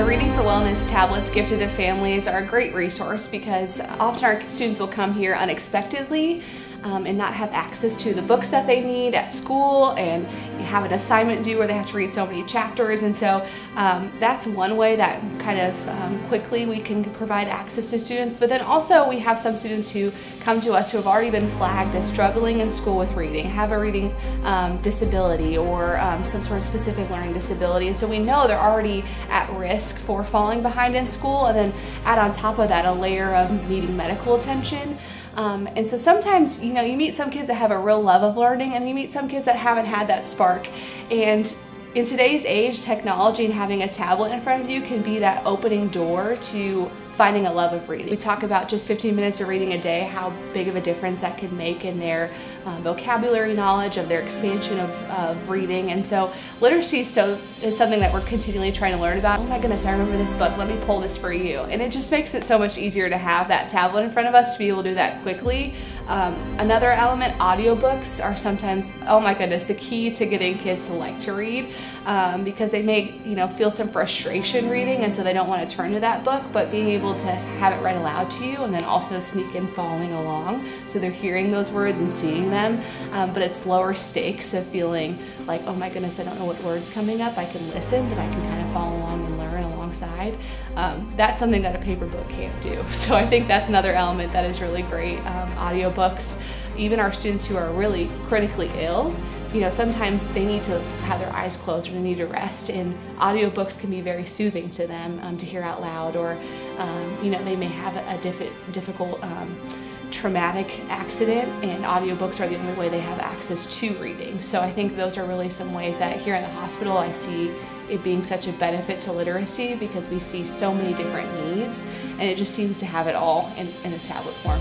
The Reading for Wellness tablets gifted to families are a great resource because often our students will come here unexpectedly and not have access to the books that they need at school, and you have an assignment due where they have to read so many chapters, and so that's one way that kind of quickly we can provide access to students. But then also we have some students who come to us who have already been flagged as struggling in school with reading, have a reading disability or some sort of specific learning disability, and so we know they're already at risk for falling behind in school, and then add on top of that a layer of needing medical attention. And so sometimes, you meet some kids that have a real love of learning, and you meet some kids that haven't had that spark. And in today's age, technology and having a tablet in front of you can be that opening door to finding a love of reading. We talk about just 15 minutes of reading a day, how big of a difference that can make in their vocabulary knowledge, of their expansion of reading. And so literacy is something that we're continually trying to learn about. Oh my goodness, I remember this book, let me pull this for you. And it just makes it so much easier to have that tablet in front of us to be able to do that quickly. Another element, audiobooks are sometimes, oh my goodness, the key to getting kids to like to read because they may feel some frustration reading, and so they don't want to turn to that book, but being able to have it read aloud to you and then also sneak in following along so they're hearing those words and seeing them, but it's lower stakes of feeling like, oh my goodness, I don't know what word's coming up. I can listen, but I can kind of follow along and learn alongside. That's something that a paper book can't do. So I think that's another element that is really great. Audiobooks, even our students who are really critically ill, sometimes they need to have their eyes closed or they need to rest, and audiobooks can be very soothing to them to hear out loud, or they may have a difficult traumatic accident, and audiobooks are the only way they have access to reading. So I think those are really some ways that here in the hospital I see it being such a benefit to literacy, because we see so many different needs and it just seems to have it all in a tablet form.